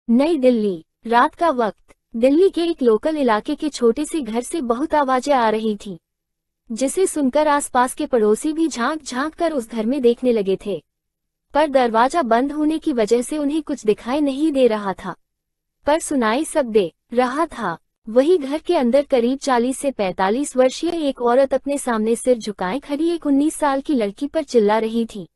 नई दिल्ली, रात का वक्त। दिल्ली के एक लोकल इलाके के छोटे से घर से बहुत आवाजें आ रही थीं, जिसे सुनकर आसपास के पड़ोसी भी झांक झांक कर उस घर में देखने लगे थे। पर दरवाजा बंद होने की वजह से उन्हें कुछ दिखाई नहीं दे रहा था, पर सुनाई सब दे रहा था। वही घर के अंदर करीब 40 से 45 वर्षीय एक औरत अपने सामने सिर झुकाए खड़ी एक 19 साल की लड़की पर चिल्ला रही थी।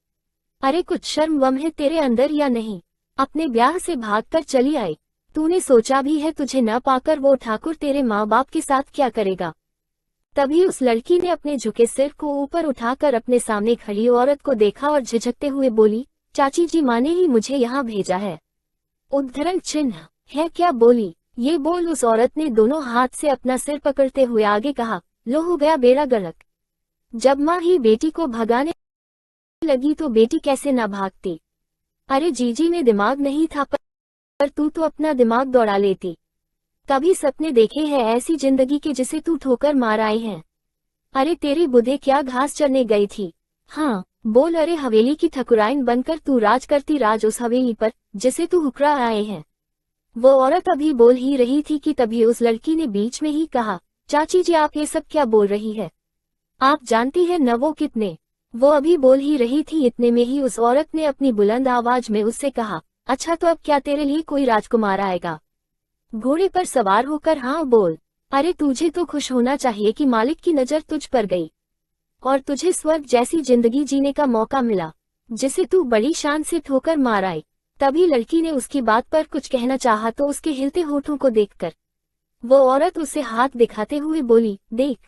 अरे कुछ शर्म वम है तेरे अंदर या नहीं? अपने ब्याह से भागकर चली आई। तूने सोचा भी है तुझे न पाकर वो ठाकुर तेरे माँ बाप के साथ क्या करेगा? तभी उस लड़की ने अपने झुके सिर को ऊपर उठाकर अपने सामने खड़ी औरत को देखा और झिझकते हुए बोली, चाची जी माँ ने ही मुझे यहाँ भेजा है। उद्धरण चिन्ह है क्या बोली? ये बोल उस औरत ने दोनों हाथ से अपना सिर पकड़ते हुए आगे कहा, लो हो गया बेड़ा गर्क। जब माँ ही बेटी को भगाने लगी तो बेटी कैसे न भागती? अरे जीजी में दिमाग नहीं था, पर तू तो अपना दिमाग दौड़ा लेती। कभी सपने देखे हैं ऐसी जिंदगी के जिसे तू ठोकर मार आई है? अरे तेरी बुद्धि क्या घास चरने गई थी? हाँ बोल, अरे हवेली की ठकुराइन बनकर तू राज करती, राज उस हवेली पर जिसे तू हुक्रा आए हैं। वो औरत अभी बोल ही रही थी कि तभी उस लड़की ने बीच में ही कहा, चाची जी आप ये सब क्या बोल रही है? आप जानती है न वो कितने? वो अभी बोल ही रही थी, इतने में ही उस औरत ने अपनी बुलंद आवाज में उससे कहा, अच्छा तो अब क्या तेरे लिए कोई राजकुमार आएगा घोड़े पर सवार होकर? हाँ बोल। अरे तुझे तो खुश होना चाहिए कि मालिक की नजर तुझ पर गई और तुझे स्वर्ग जैसी जिंदगी जीने का मौका मिला, जिसे तू बड़ी शान से ठोकर मार आई। तभी लड़की ने उसकी बात पर कुछ कहना चाहा तो उसके हिलते होठों को देखकर वो औरत उसे हाथ दिखाते हुए बोली, देख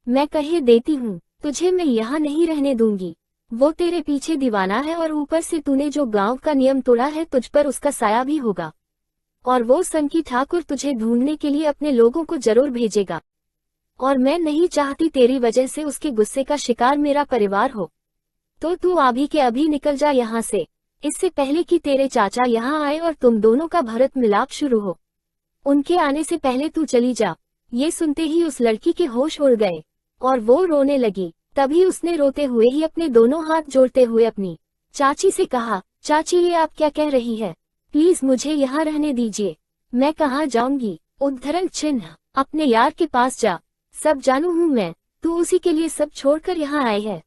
मैं कहे देती हूँ तुझे मैं यहाँ नहीं रहने दूंगी। वो तेरे पीछे दीवाना है और ऊपर से तूने जो गांव का नियम तोड़ा है तुझ पर उसका साया भी होगा, और वो संकी ठाकुर तुझे ढूंढने के लिए अपने लोगों को जरूर भेजेगा, और मैं नहीं चाहती तेरी वजह से उसके गुस्से का शिकार मेरा परिवार हो। तो तू अभी के अभी निकल जा यहाँ से, इससे पहले कि तेरे चाचा यहाँ आए और तुम दोनों का भरत मिलाप शुरू हो। उनके आने से पहले तू चली जा। ये सुनते ही उस लड़की के होश उड़ गए और वो रोने लगी। तभी उसने रोते हुए ही अपने दोनों हाथ जोड़ते हुए अपनी चाची से कहा, चाची ये आप क्या कह रही है? प्लीज मुझे यहाँ रहने दीजिए, मैं कहाँ जाऊंगी? उद्धरण चिन्ह अपने यार के पास जा, सब जानू हूँ मैं, तू उसी के लिए सब छोड़कर यहाँ आए है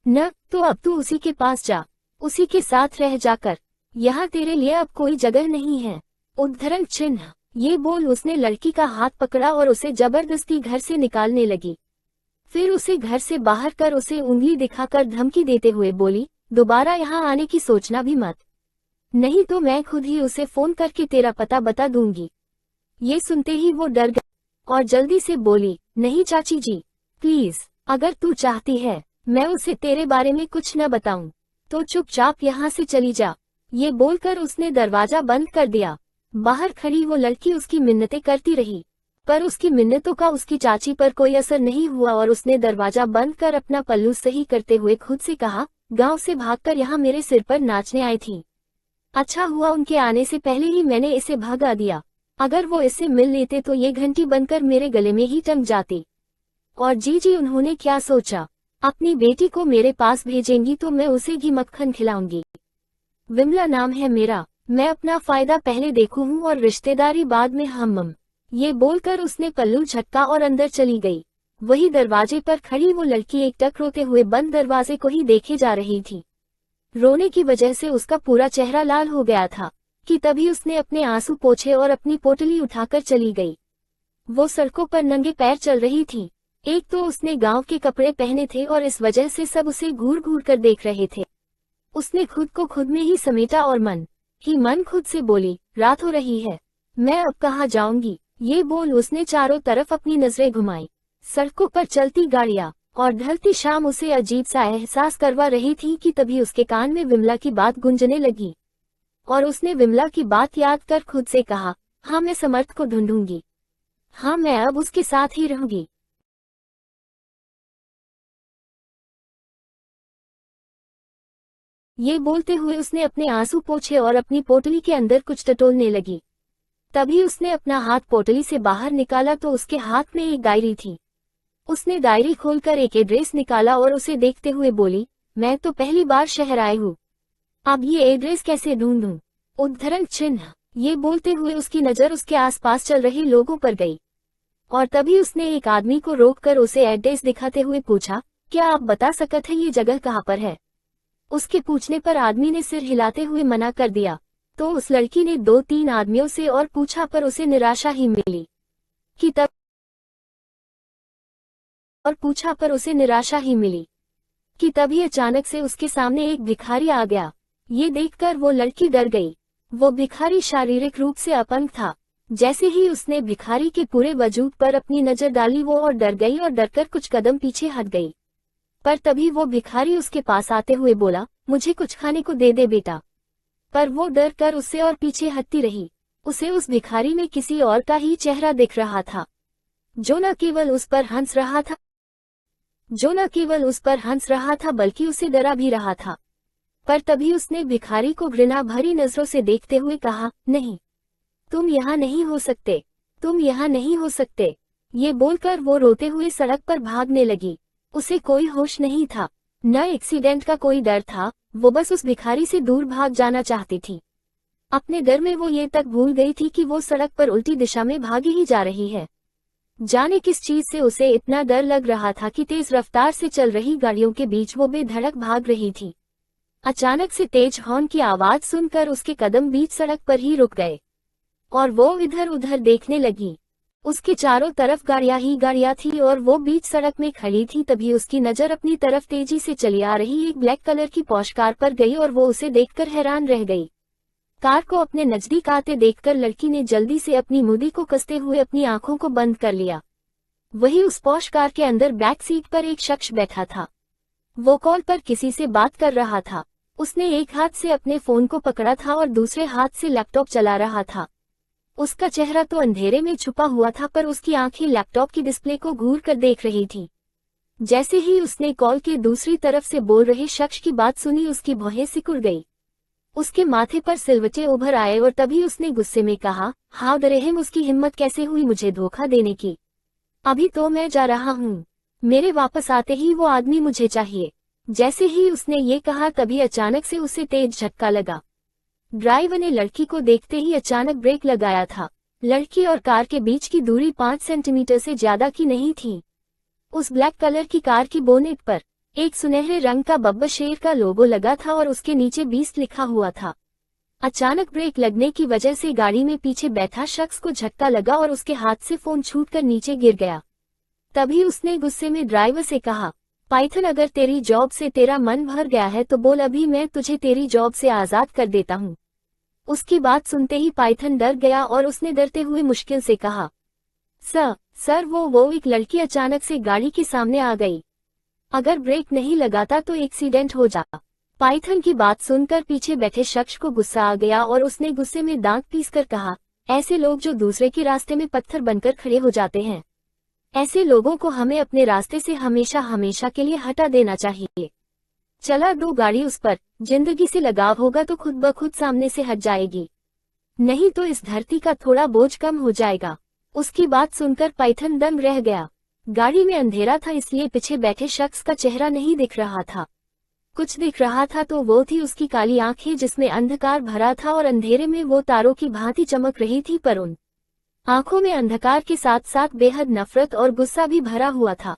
न? तो अब तू उसी के पास जा, उसी के साथ रह जाकर, यहाँ तेरे लिए अब कोई जगह नहीं है। उद्धरण चिन्ह ये बोल उसने लड़की का हाथ पकड़ा और उसे जबरदस्ती घर से निकालने लगी। फिर उसे घर से बाहर कर उसे उंगली दिखाकर धमकी देते हुए बोली, दोबारा यहाँ आने की सोचना भी मत, नहीं तो मैं खुद ही उसे फोन करके तेरा पता बता दूंगी। ये सुनते ही वो डर गई और जल्दी से बोली, नहीं चाची जी प्लीज, अगर तू चाहती है मैं उसे तेरे बारे में कुछ न बताऊं तो चुपचाप यहाँ से चली जा। ये बोलकर उसने दरवाजा बंद कर दिया। बाहर खड़ी वो लड़की उसकी मिन्नतें करती रही, पर उसकी मिन्नतों का उसकी चाची पर कोई असर नहीं हुआ और उसने दरवाजा बंद कर अपना पल्लू सही करते हुए खुद से कहा, गांव से भागकर यहाँ मेरे सिर पर नाचने आई थी। अच्छा हुआ उनके आने से पहले ही मैंने इसे भगा दिया, अगर वो इससे मिल लेते तो ये घंटी बनकर मेरे गले में ही टंग जाती। और जी उन्होंने क्या सोचा, अपनी बेटी को मेरे पास भेजेंगी तो मैं उसे घी मक्खन खिलाऊंगी। विमला नाम है मेरा, मैं अपना फायदा पहले देखूं और रिश्तेदारी बाद में हम। ये बोलकर उसने पल्लू झटका और अंदर चली गई। वही दरवाजे पर खड़ी वो लड़की एकटक रोते हुए बंद दरवाजे को ही देखे जा रही थी। रोने की वजह से उसका पूरा चेहरा लाल हो गया था कि तभी उसने अपने आंसू पोंछे और अपनी पोटली उठाकर चली गई। वो सड़कों पर नंगे पैर चल रही थी। एक तो उसने गांव के कपड़े पहने थे और इस वजह से सब उसे घूर घूर कर देख रहे थे। उसने खुद को खुद में ही समेटा और मन ही मन खुद से बोली, रात हो रही है, मैं अब कहाँ जाऊंगी? ये बोल उसने चारों तरफ अपनी नजरें घुमाई। सड़कों पर चलती गाड़ियां और ढलती शाम उसे अजीब सा एहसास करवा रही थी कि तभी उसके कान में विमला की बात गूंजने लगी और उसने विमला की बात याद कर खुद से कहा, हाँ मैं समर्थ को ढूंढूंगी, हाँ मैं अब उसके साथ ही रहूंगी। ये बोलते हुए उसने अपने आंसू पोंछे और अपनी पोटली के अंदर कुछ टटोलने लगी। तभी उसने अपना हाथ पोटली से बाहर निकाला तो उसके हाथ में एक डायरी थी। उसने डायरी खोलकर एक एड्रेस निकाला और उसे देखते हुए बोली, मैं तो पहली बार शहर आई हूँ, अब ये एड्रेस कैसे ढूंढूं? उद्धरण चिन्ह ये बोलते हुए उसकी नज़र उसके आसपास चल रहे लोगों पर गई और तभी उसने एक आदमी को रोककर उसे एड्रेस दिखाते हुए पूछा, क्या आप बता सकते हैं ये जगह कहाँ पर है? उसके पूछने पर आदमी ने सिर हिलाते हुए मना कर दिया। तो उस लड़की ने 2-3 आदमियों से और पूछा पर उसे निराशा ही मिली कि तब कि तभी अचानक से उसके सामने एक भिखारी आ गया। ये देखकर वो लड़की डर गई। वो भिखारी शारीरिक रूप से अपंग था। जैसे ही उसने भिखारी के पूरे वजूद पर अपनी नजर डाली वो और डर गई और डरकर कुछ कदम पीछे हट गई। पर तभी वो भिखारी उसके पास आते हुए बोला, मुझे कुछ खाने को दे दे बेटा। पर वो डर कर उससे और पीछे हटती रही। उसे उस भिखारी में किसी और का ही चेहरा दिख रहा था, जो न केवल उस पर हंस रहा था बल्कि उसे डरा भी रहा था। पर तभी उसने भिखारी को घृणा भरी नजरों से देखते हुए कहा, नहीं, तुम यहाँ नहीं हो सकते। ये बोलकर वो रोते हुए सड़क पर भागने लगी। उसे कोई होश नहीं था, न एक्सीडेंट का कोई डर था। वो बस उस भिखारी से दूर भाग जाना चाहती थी। अपने डर में वो ये तक भूल गई थी कि वो सड़क पर उल्टी दिशा में भागी ही जा रही है। जाने किस चीज से उसे इतना डर लग रहा था कि तेज रफ्तार से चल रही गाड़ियों के बीच वो बेधड़क भाग रही थी। अचानक से तेज हॉर्न की आवाज सुनकर उसके कदम बीच सड़क पर ही रुक गए और वो इधर उधर देखने लगी। उसके चारों तरफ गाड़ियां ही गाड़ियां थी और वो बीच सड़क में खड़ी थी। तभी उसकी नजर अपनी तरफ तेजी से चली आ रही एक ब्लैक कलर की पॉश कार पर गई और वो उसे देखकर हैरान रह गई। कार को अपने नजदीक आते देखकर लड़की ने जल्दी से अपनी मुंडी को कसते हुए अपनी आंखों को बंद कर लिया। वही उस पॉश कार के अंदर बैक सीट पर एक शख्स बैठा था। वो कॉल पर किसी से बात कर रहा था। उसने एक हाथ से अपने फोन को पकड़ा था और दूसरे हाथ से लैपटॉप चला रहा था। उसका चेहरा तो अंधेरे में छुपा हुआ था पर उसकी आंखें लैपटॉप की डिस्प्ले को घूर कर देख रही थी। जैसे ही उसने कॉल के दूसरी तरफ से बोल रहे शख्स की बात सुनी उसकी भौहें सिकुड़ गई। उसके माथे पर सिलवटें उभर आए और तभी उसने गुस्से में कहा, हाउ द रहम, उसकी हिम्मत कैसे हुई मुझे धोखा देने की? अभी तो मैं जा रहा हूँ, मेरे वापस आते ही वो आदमी मुझे चाहिए। जैसे ही उसने ये कहा तभी अचानक से उसे तेज झटका लगा। ड्राइवर ने लड़की को देखते ही अचानक ब्रेक लगाया था। लड़की और कार के बीच की दूरी 5 सेंटीमीटर से ज्यादा की नहीं थी। उस ब्लैक कलर की कार की बोनेट पर एक सुनहरे रंग का बब्बर शेर का लोगो लगा था और उसके नीचे 20 लिखा हुआ था। अचानक ब्रेक लगने की वजह से गाड़ी में पीछे बैठा शख्स को झटका लगा और उसके हाथ से फोन छूटकर नीचे गिर गया। तभी उसने गुस्से में ड्राइवर से कहा, पाइथन, अगर तेरी जॉब से तेरा मन भर गया है तो बोल, अभी मैं तुझे तेरी जॉब से आजाद कर देता हूँ। उसकी बात सुनते ही पाइथन डर गया और उसने डरते हुए मुश्किल से कहा, सर वो एक लड़की अचानक से गाड़ी के सामने आ गई। अगर ब्रेक नहीं लगाता तो एक्सीडेंट हो जाता। पाइथन की बात सुनकर पीछे बैठे शख्स को गुस्सा आ गया और उसने गुस्से में दांत पीसकर कहा, ऐसे लोग जो दूसरे के रास्ते में पत्थर बनकर खड़े हो जाते हैं, ऐसे लोगों को हमें अपने रास्ते से हमेशा के लिए हटा देना चाहिए। चला दो गाड़ी उस पर, जिंदगी से लगाव होगा तो खुद ब खुद सामने से हट जाएगी, नहीं तो इस धरती का थोड़ा बोझ कम हो जाएगा। उसकी बात सुनकर पाइथन दंग रह गया। गाड़ी में अंधेरा था इसलिए पीछे बैठे शख्स का चेहरा नहीं दिख रहा था। कुछ दिख रहा था तो वो थी उसकी काली आंखें जिसमें अंधकार भरा था और अंधेरे में वो तारों की भांति चमक रही थी, पर उन आंखों में अंधकार के साथ साथ बेहद नफरत और गुस्सा भी भरा हुआ था।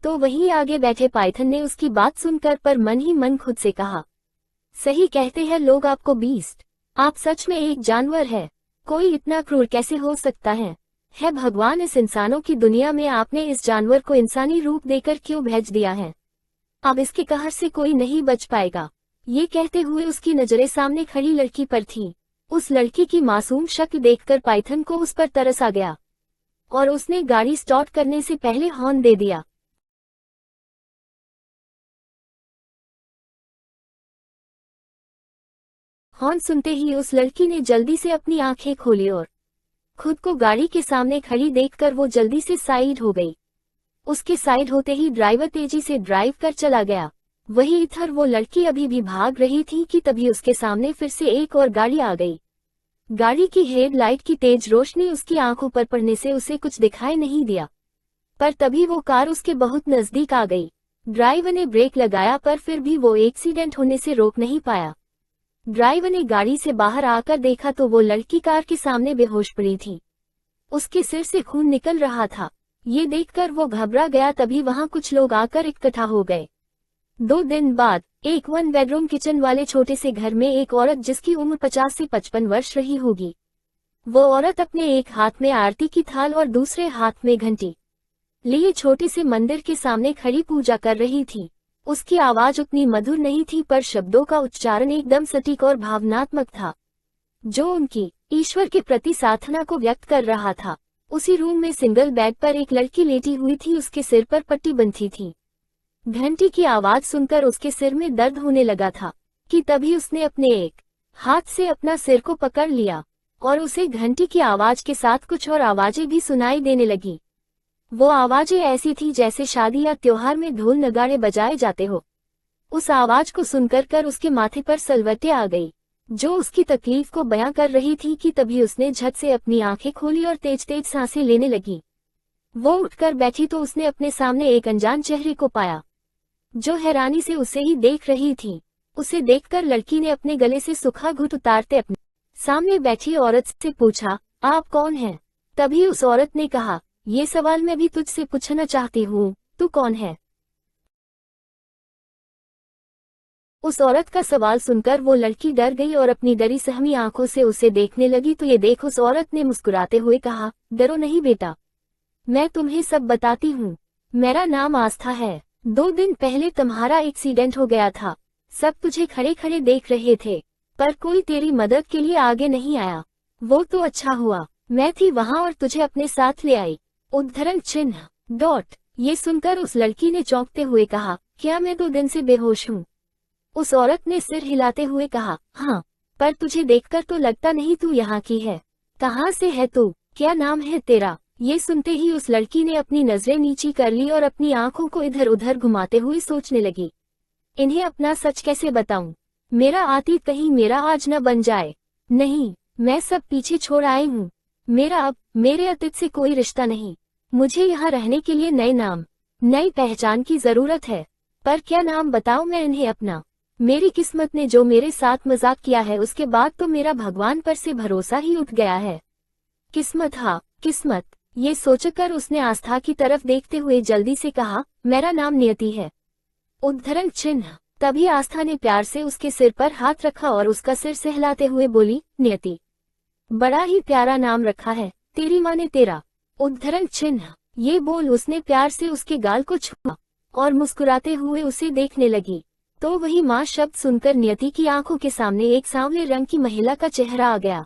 तो वहीं आगे बैठे पाइथन ने उसकी बात सुनकर पर मन ही मन खुद से कहा, सही कहते हैं लोग आपको बीस्ट, आप सच में एक जानवर है। कोई इतना क्रूर कैसे हो सकता है भगवान, इस इंसानों की दुनिया में आपने इस जानवर को इंसानी रूप देकर क्यों भेज दिया है? अब इसके कहर से कोई नहीं बच पाएगा। ये कहते हुए उसकी नजरें सामने खड़ी लड़की पर थी। उस लड़की की मासूम शक्ल देखकर पाइथन को उस पर तरस आ गया और उसने गाड़ी स्टार्ट करने से पहले हॉर्न दे दिया। हॉर्न सुनते ही उस लड़की ने जल्दी से अपनी आंखें खोली और खुद को गाड़ी के सामने खड़ी देखकर वो जल्दी से साइड हो गई। उसके साइड होते ही ड्राइवर तेजी से ड्राइव कर चला गया। वही इधर वो लड़की अभी भी भाग रही थी कि तभी उसके सामने फिर से एक और गाड़ी आ गई। गाड़ी की हेडलाइट की तेज रोशनी उसकी आंखों पर पड़ने से उसे कुछ दिखाई नहीं दिया, पर तभी वो कार उसके बहुत नजदीक आ गई। ड्राइवर ने ब्रेक लगाया पर फिर भी वो एक्सीडेंट होने से रोक नहीं पाया। ड्राइवर ने गाड़ी से बाहर आकर देखा तो वो लड़की कार के सामने बेहोश पड़ी थी। उसके सिर से खून निकल रहा था। ये देखकर वो घबरा गया। तभी वहां कुछ लोग आकर इकट्ठा हो गए। 2 दिन बाद एक 1 बेडरूम किचन वाले छोटे से घर में एक औरत जिसकी उम्र 50 से 55 वर्ष रही होगी। वो औरत अपने एक हाथ में आरती की थाल और दूसरे हाथ में घंटी लिए छोटे से मंदिर के सामने खड़ी पूजा कर रही थी। उसकी आवाज उतनी मधुर नहीं थी पर शब्दों का उच्चारण एकदम सटीक और भावनात्मक था, जो उनकी ईश्वर के प्रति साधना को व्यक्त कर रहा था। उसी रूम में सिंगल बेड पर एक लड़की लेटी हुई थी। उसके सिर पर पट्टी बंधी थी। घंटी की आवाज सुनकर उसके सिर में दर्द होने लगा था कि तभी उसने अपने एक हाथ से अपना सिर को पकड़ लिया और उसे घंटी की आवाज के साथ कुछ और आवाजें भी सुनाई देने लगी। वो आवाजें ऐसी थी जैसे शादी या त्योहार में ढोल नगाड़े बजाए जाते हो। उस आवाज को सुनकर उसके माथे पर सलवटें आ गई, जो उसकी तकलीफ को बयां कर रही थी कि तभी उसने झट से अपनी आंखें खोली और तेज तेज सांसें लेने लगी। वो उठकर बैठी तो उसने अपने सामने एक अनजान चेहरे को पाया, जो हैरानी से उसे ही देख रही थी। उसे देखकर लड़की ने अपने गले से सूखा घुट उतारते अपने सामने बैठी औरत से पूछा, आप कौन हैं? तभी उस औरत ने कहा, ये सवाल मैं भी तुझसे पूछना चाहती हूँ, तू कौन है? उस औरत का सवाल सुनकर वो लड़की डर गई और अपनी डरी सहमी आंखों से उसे देखने लगी। तो ये देख उस औरत ने मुस्कुराते हुए कहा, डरो नहीं बेटा, मैं तुम्हें सब बताती हूँ। मेरा नाम आस्था है। 2 दिन पहले तुम्हारा एक्सीडेंट हो गया था। सब तुझे खड़े खड़े देख रहे थे, पर कोई तेरी मदद के लिए आगे नहीं आया। वो तो अच्छा हुआ, मैं थी वहाँ और तुझे अपने साथ ले आई। उद्धरण चिन्ह डॉट। ये सुनकर उस लड़की ने चौंकते हुए कहा, क्या मैं 2 दिन से बेहोश हूँ? उस औरत ने सिर हिलाते हुए कहा, हाँ, पर तुझे देखकर तो लगता नहीं तू यहाँ की है। कहाँ से है तू? क्या नाम है तेरा? ये सुनते ही उस लड़की ने अपनी नजरें नीची कर ली और अपनी आंखों को इधर उधर घुमाते हुए सोचने लगी, इन्हें अपना सच कैसे बताऊं? मेरा अतीत कहीं मेरा आज न बन जाए। नहीं, मैं सब पीछे छोड़ आई हूँ। मेरा अब मेरे अतीत से कोई रिश्ता नहीं। मुझे यहाँ रहने के लिए नए नाम, नई पहचान की जरूरत है। पर क्या नाम बताऊं मैं इन्हें अपना? मेरी किस्मत ने जो मेरे साथ मजाक किया है, उसके बाद तो मेरा भगवान पर से भरोसा ही उठ गया है। किस्मत, हाँ किस्मत। ये सोचकर उसने आस्था की तरफ देखते हुए जल्दी से कहा, मेरा नाम नियति है। उद्धरण चिन्ह। तभी आस्था ने प्यार से उसके सिर पर हाथ रखा और उसका सिर सहलाते हुए बोली, नियति, बड़ा ही प्यारा नाम रखा है, तेरी माँ ने तेरा। उद्धरण चिन्ह। ये बोल उसने प्यार से उसके गाल को छुआ और मुस्कुराते हुए उसे देखने लगी। तो वही माँ शब्द सुनकर नियति की आंखों के सामने एक सांवले रंग की महिला का चेहरा आ गया,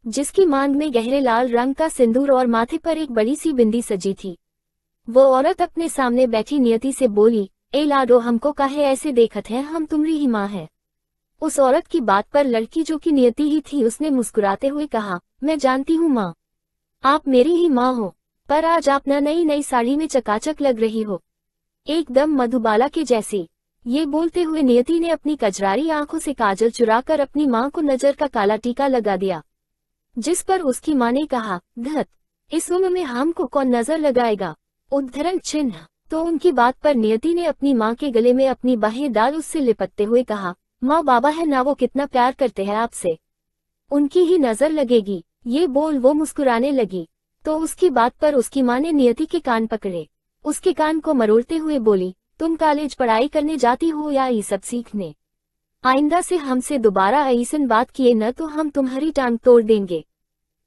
जिसकी मांग में गहरे लाल रंग का सिंदूर और माथे पर एक बड़ी सी बिंदी सजी थी। वो औरत अपने सामने बैठी नियति से बोली, ए लाडो, हमको काहे ऐसे देखत है, हम तुम्हारी ही माँ है। उस औरत की बात पर लड़की, जो कि नियति ही थी, उसने मुस्कुराते हुए कहा, मैं जानती हूँ माँ, आप मेरी ही माँ हो, पर आज आप नई नई साड़ी में चकाचक लग रही हो, एकदम मधुबाला के जैसी। ये बोलते हुए नियति ने अपनी कजरारी आंखों से काजल चुराकर अपनी माँ को नजर का काला टीका लगा दिया, जिस पर उसकी माँ ने कहा, धत, इस उम्र में हमको कौन नजर लगाएगा? उद्धरण चिन्ह। तो उनकी बात पर नियति ने अपनी माँ के गले में अपनी बाहें डाल उससे लिपटते हुए कहा, माँ बाबा है ना, वो कितना प्यार करते हैं आपसे, उनकी ही नजर लगेगी। ये बोल वो मुस्कुराने लगी। तो उसकी बात पर उसकी माँ ने नियति के कान पकड़े, उसके कान को मरोड़ते हुए बोली, तुम कॉलेज पढ़ाई करने जाती हो या ये सब सीखने? आइंदा से हमसे दोबारा ऐसन बात किए न तो हम तुम्हारी टांग तोड़ देंगे।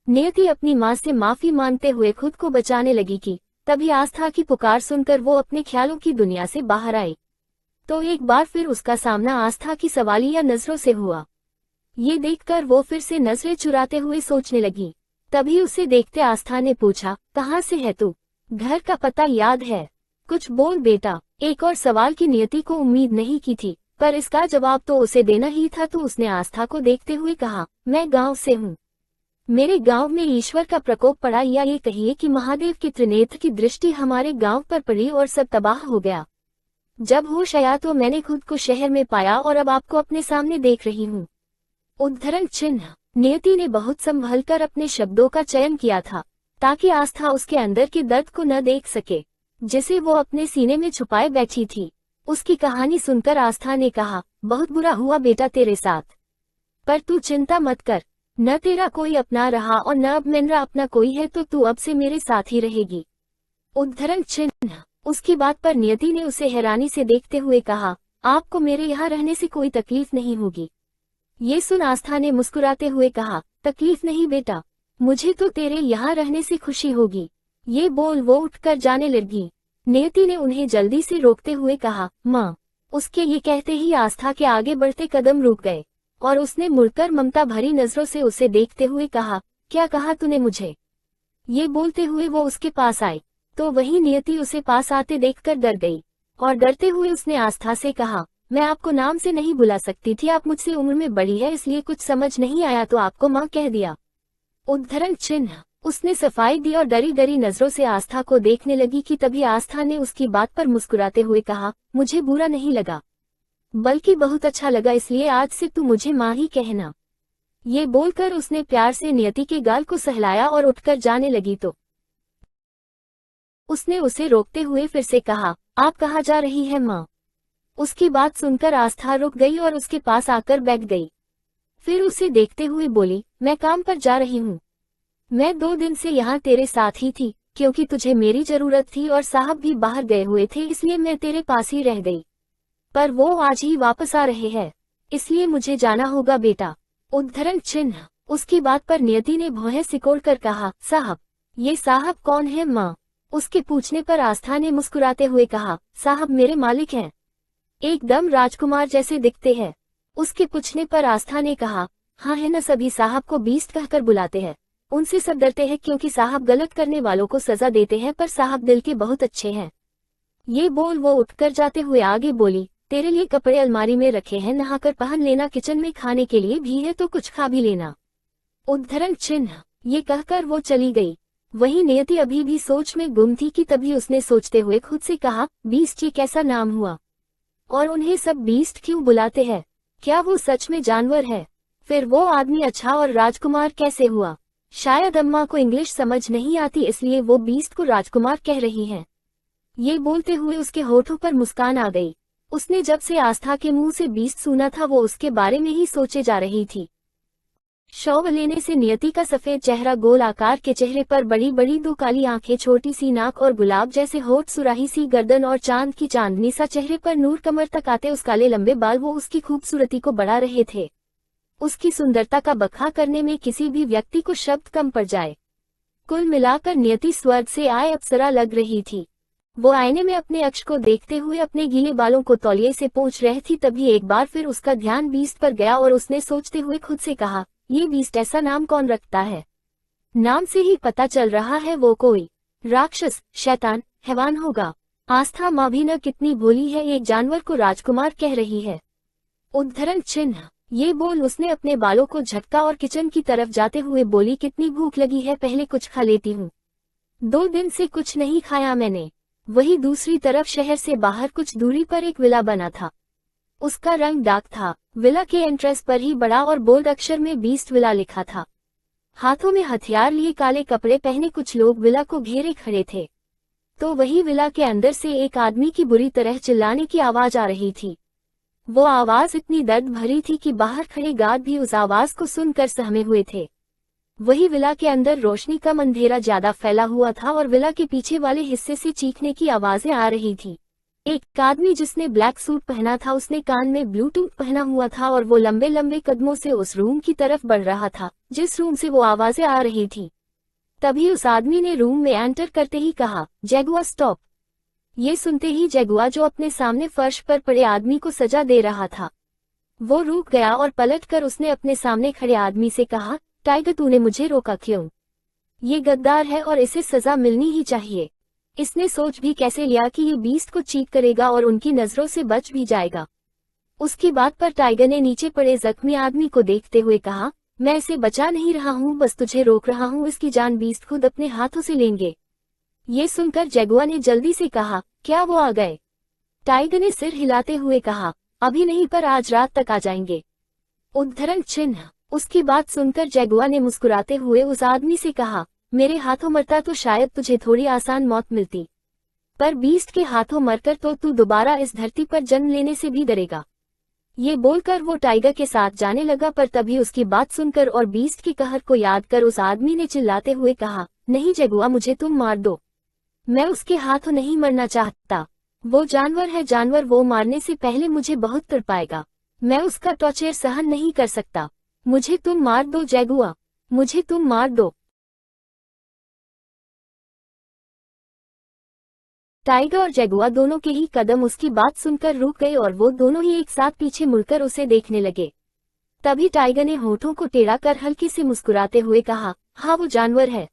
नियति अपनी माँ से माफी मांगते हुए खुद को बचाने लगी कि तभी आस्था की पुकार सुनकर वो अपने ख्यालों की दुनिया से बाहर आई। तो एक बार फिर उसका सामना आस्था की सवालिया नजरों से हुआ। ये देखकर वो फिर से नजरें चुराते हुए सोचने लगी। तभी उसे देखते आस्था ने पूछा, कहाँ से है तू? घर का पता याद है? कुछ बोल बेटा। एक और सवाल की नियति को उम्मीद नहीं की थी, पर इसका जवाब तो उसे देना ही था। तो उसने आस्था को देखते हुए कहा, मैं गांव से हूँ। मेरे गांव में ईश्वर का प्रकोप पड़ा, या ये कहिए कि महादेव की त्रिनेत्र की दृष्टि हमारे गांव पर पड़ी और सब तबाह हो गया। जब होश आया तो मैंने खुद को शहर में पाया और अब आपको अपने सामने देख रही हूँ। उद्धरण चिन्ह। नियति ने बहुत संभल कर अपने शब्दों का चयन किया था, ताकि आस्था उसके अंदर के दर्द को न देख सके, जिसे वो अपने सीने में छुपाए बैठी थी। उसकी कहानी सुनकर आस्था ने कहा, बहुत बुरा हुआ बेटा तेरे साथ। पर तू चिंता मत कर, न तेरा कोई अपना रहा और न अब मेरा अपना कोई है, तो तू अब से मेरे साथ ही रहेगी। उद्धरण चिन्ह। उसकी बात पर नियति ने उसे हैरानी से देखते हुए कहा, आपको मेरे यहाँ रहने से कोई तकलीफ नहीं होगी। ये सुन आस्था ने मुस्कुराते हुए कहा, तकलीफ नहीं बेटा, मुझे तो तेरे यहाँ रहने से खुशी होगी। ये बोल वो उठकर जाने लगी। नियति ने उन्हें जल्दी से रोकते हुए कहा, माँ। उसके ये कहते ही आस्था के आगे बढ़ते कदम रुक गए और उसने मुड़कर ममता भरी नजरों से उसे देखते हुए कहा, क्या कहा तूने मुझे? ये बोलते हुए वो उसके पास आई तो वही नियति उसे पास आते देखकर डर गई और डरते हुए उसने आस्था से कहा, मैं आपको नाम से नहीं बुला सकती थी, आप मुझसे उम्र में बड़ी है इसलिए कुछ समझ नहीं आया तो आपको माँ कह दिया। उद्धरण चिन्ह। उसने सफाई दी और डरी डरी नजरों से आस्था को देखने लगी कि तभी आस्था ने उसकी बात पर मुस्कुराते हुए कहा, मुझे बुरा नहीं लगा, बल्कि बहुत अच्छा लगा, इसलिए आज से तू मुझे माँ ही कहना। ये बोलकर उसने प्यार से नियति के गाल को सहलाया और उठकर जाने लगी तो उसने उसे रोकते हुए फिर से कहा, आप कहाँ जा रही है माँ? उसकी बात सुनकर आस्था रुक गई और उसके पास आकर बैठ गई। फिर उसे देखते हुए बोली, मैं काम पर जा रही हूँ। मैं 2 दिन से यहाँ तेरे साथ ही थी क्योंकि तुझे मेरी जरूरत थी और साहब भी बाहर गए हुए थे, इसलिए मैं तेरे पास ही रह गई, पर वो आज ही वापस आ रहे हैं, इसलिए मुझे जाना होगा बेटा। उद्धरण चिन्ह। उसकी बात पर नियति ने भौहें सिकोड़कर कहा, साहब? ये साहब कौन है माँ? उसके पूछने पर आस्था ने मुस्कुराते हुए कहा, साहब मेरे मालिक हैं, एकदम राजकुमार जैसे दिखते हैं। उसके पूछने पर आस्था ने कहा, हाँ है न, सभी साहब को बीस्ट कहकर बुलाते हैं, उनसे सब डरते हैं क्योंकि साहब गलत करने वालों को सजा देते हैं, पर साहब दिल के बहुत अच्छे हैं। ये बोल वो उठकर जाते हुए आगे बोली, तेरे लिए कपड़े अलमारी में रखे हैं, नहाकर पहन लेना, किचन में खाने के लिए भी है तो कुछ खा भी लेना। उद्धरण चिन्ह। ये कहकर वो चली गई। वही नियति अभी भी सोच में गुम थी कि तभी उसने सोचते हुए खुद से कहा, बीस्ट ये कैसा नाम हुआ, और उन्हें सब बीस्ट क्यों बुलाते हैं? क्या वो सच में जानवर है? फिर वो आदमी अच्छा और राजकुमार कैसे हुआ? शायद अम्मा को इंग्लिश समझ नहीं आती इसलिए वो बीस्ट को राजकुमार कह रही हैं। ये बोलते हुए उसके होठों पर मुस्कान आ गई। उसने जब से आस्था के मुंह से बीस्ट सुना था वो उसके बारे में ही सोचे जा रही थी। शौव लेने से नियति का सफेद चेहरा, गोल आकार के चेहरे पर बड़ी बड़ी 2 काली आंखें, छोटी सी नाक और गुलाब जैसे होठ, सुराही सी गर्दन और चांद की चांदनी सा चेहरे पर नूर कमर तक आते उस काले लंबे बाल, वो उसकी खूबसूरती को बढ़ा रहे थे। उसकी सुंदरता का बखान करने में किसी भी व्यक्ति को शब्द कम पड़ जाए। कुल मिलाकर नियति स्वर्ग से आए अप्सरा लग रही थी। वो आईने में अपने अक्ष को देखते हुए अपने गीले बालों को तौलिए से पोंछ रही थी, तभी एक बार फिर उसका ध्यान बीस्ट पर गया और उसने सोचते हुए खुद से कहा, ये बीस्ट ऐसा नाम कौन रखता है? नाम से ही पता चल रहा है वो कोई राक्षस, शैतान, हैवान होगा। आस्था माँ भी न कितनी भोली है, एक जानवर को राजकुमार कह रही है। उद्धरण चिन्ह। ये बोल उसने अपने बालों को झटका और किचन की तरफ जाते हुए बोली, कितनी भूख लगी है, पहले कुछ खा लेती हूँ, 2 दिन से कुछ नहीं खाया मैंने। वही दूसरी तरफ शहर से बाहर कुछ दूरी पर एक विला बना था। उसका रंग डार्क था। विला के एंट्रेंस पर ही बड़ा और बोल्ड अक्षर में बीस्ट विला लिखा था। हाथों में हथियार लिए, काले कपड़े पहने कुछ लोग विला को घेरे खड़े थे। तो वही विला के अंदर से एक आदमी की बुरी तरह चिल्लाने की आवाज आ रही थी। वो आवाज इतनी दर्द भरी थी कि बाहर खड़े गार्ड भी उस आवाज को सुनकर सहमे हुए थे। वही विला के अंदर रोशनी कम, अंधेरा ज्यादा फैला हुआ था और विला के पीछे वाले हिस्से से चीखने की आवाजें आ रही थी। एक आदमी जिसने ब्लैक सूट पहना था, उसने कान में ब्लूटूथ पहना हुआ था और वो लंबे लंबे कदमों से उस रूम की तरफ बढ़ रहा था जिस रूम से वो आवाजें आ रही थी। तभी उस आदमी ने रूम में एंटर करते ही कहा, जैगुआ स्टॉप। ये सुनते ही जैगुआ, जो अपने सामने फर्श पर पड़े आदमी को सजा दे रहा था, वो रुक गया और पलटकर उसने अपने सामने खड़े आदमी से कहा, टाइगर तूने मुझे रोका क्यों? ये गद्दार है और इसे सजा मिलनी ही चाहिए। इसने सोच भी कैसे लिया कि ये बीस्ट को चीट करेगा और उनकी नजरों से बच भी जाएगा। उसकी बात पर टाइगर ने नीचे पड़े जख्मी आदमी को देखते हुए कहा, मैं इसे बचा नहीं रहा हूँ, बस तुझे रोक रहा हूँ, इसकी जान बीस्ट खुद अपने हाथों से लेंगे। ये सुनकर जैगुआ ने जल्दी से कहा, क्या वो आ गए? टाइगर ने सिर हिलाते हुए कहा, अभी नहीं पर आज रात तक आ जाएंगे। उद्धरण चिन्ह। उसकी बात सुनकर जैगुआ ने मुस्कुराते हुए उस आदमी से कहा, मेरे हाथों मरता तो शायद तुझे थोड़ी आसान मौत मिलती, पर बीस्ट के हाथों मरकर तो तू दोबारा इस धरती पर जन्म लेने से भी डरेगा। ये बोलकर वो टाइगर के साथ जाने लगा, पर तभी उसकी बात सुनकर और बीस्ट की कहर को याद कर उस आदमी ने चिल्लाते हुए कहा, नहीं जगुआ, मुझे तुम मार दो, मैं उसके हाथों नहीं मरना चाहता। वो जानवर है जानवर, वो मारने से पहले मुझे बहुत तड़पाएगा, मैं उसका टॉर्चर सहन नहीं कर सकता, मुझे तुम मार दो जगुआ, मुझे तुम मार दो। टाइगर और जगुआ दोनों के ही कदम उसकी बात सुनकर रुक गए और वो दोनों ही एक साथ पीछे मुड़कर उसे देखने लगे। तभी टाइगर ने होठों को टेढ़ा कर हल्के से मुस्कुराते हुए कहा, हाँ वो जानवर है,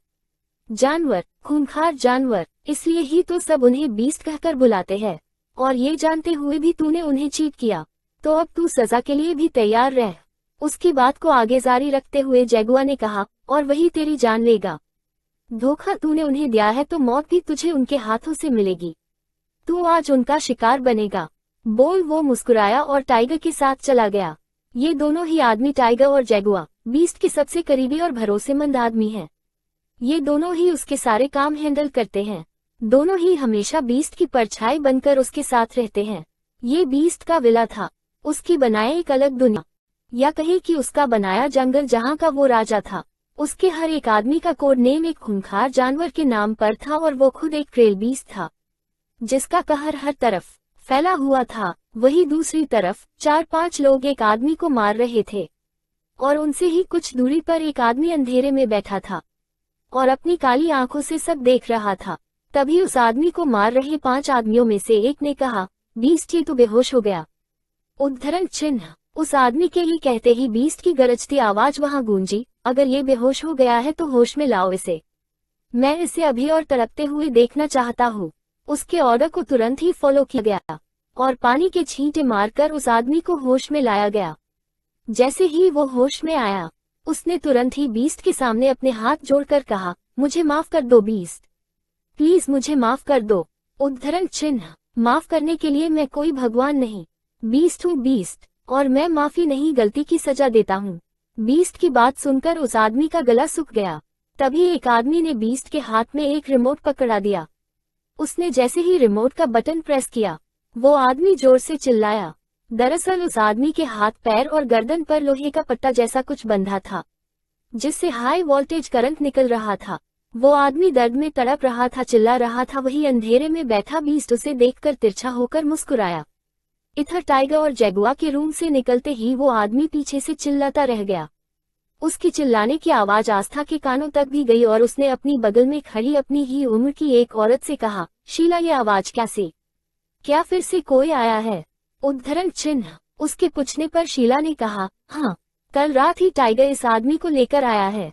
जानवर, खूंखार जानवर, इसलिए ही तो सब उन्हें बीस्ट कहकर बुलाते हैं। और ये जानते हुए भी तूने उन्हें चीट किया, तो अब तू सजा के लिए भी तैयार रह। उसकी बात को आगे जारी रखते हुए जगुआ ने कहा, और वही तेरी जान लेगा। धोखा तूने उन्हें दिया है तो मौत भी तुझे उनके हाथों से मिलेगी, तू आज उनका शिकार बनेगा। बोल वो मुस्कुराया और टाइगर के साथ चला गया। ये दोनों ही आदमी टाइगर और जगुआ बीस्ट के सबसे करीबी और भरोसेमंद आदमी हैं। ये दोनों ही उसके सारे काम हैंडल करते हैं, दोनों ही हमेशा बीस्ट की परछाई बनकर उसके साथ रहते हैं। ये बीस्ट का विला था, उसकी बनाए एक अलग दुनिया, या कहे कि उसका बनाया जंगल जहाँ का वो राजा था। उसके हर एक आदमी का कोड नेम एक खूंखार जानवर के नाम पर था और वो खुद एक क्रेल बीस्ट था, जिसका कहर हर तरफ फैला हुआ था। वही दूसरी तरफ 4-5 लोग एक आदमी को मार रहे थे, और उनसे ही कुछ दूरी पर एक आदमी अंधेरे में बैठा था और अपनी काली आंखों से सब देख रहा था। तभी उस आदमी को मार रहे 5 आदमियों में से एक ने कहा, बीस्ट ये तो बेहोश हो गया। उद्धरण चिन्ह। उस आदमी के ही कहते ही बीस्ट की गरजती आवाज वहां गूंजी, अगर ये बेहोश हो गया है तो होश में लाओ इसे, मैं इसे अभी और तड़पते हुए देखना चाहता हूँ। उसके ऑर्डर को तुरंत ही फॉलो किया गया और पानी के छींटे मारकर उस आदमी को होश में लाया गया। जैसे ही वो होश में आया, उसने तुरंत ही बीस्ट के सामने अपने हाथ जोड़कर कहा, मुझे माफ कर दो बीस्ट, प्लीज मुझे माफ कर दो। उद्धरण चिन्ह। माफ करने के लिए मैं कोई भगवान नहीं, बीस्ट हूँ बीस्ट, और मैं माफी नहीं गलती की सजा देता हूँ। बीस्ट की बात सुनकर उस आदमी का गला सूख गया। तभी एक आदमी ने बीस्ट के हाथ में एक रिमोट पकड़ा दिया। उसने जैसे ही रिमोट का बटन प्रेस किया, वो आदमी जोर से चिल्लाया। दरअसल उस आदमी के हाथ पैर और गर्दन पर लोहे का पट्टा जैसा कुछ बंधा था, जिससे हाई वोल्टेज करंट निकल रहा था। वो आदमी दर्द में तड़प रहा था, चिल्ला रहा था। वही अंधेरे में बैठा बीस्ट उसे देखकर तिरछा होकर मुस्कुराया। इधर टाइगर और जगुआ के रूम से निकलते ही वो आदमी पीछे से चिल्लाता रह गया। उसकी चिल्लाने की आवाज आस्था के कानों तक भी गई और उसने अपनी बगल में खड़ी अपनी ही उम्र की एक औरत से कहा, शीला ये आवाज कैसे, क्या फिर से कोई आया है? उद्धरण चिन्ह। उसके पूछने पर शीला ने कहा, हाँ, कल रात ही टाइगर इस आदमी को लेकर आया है।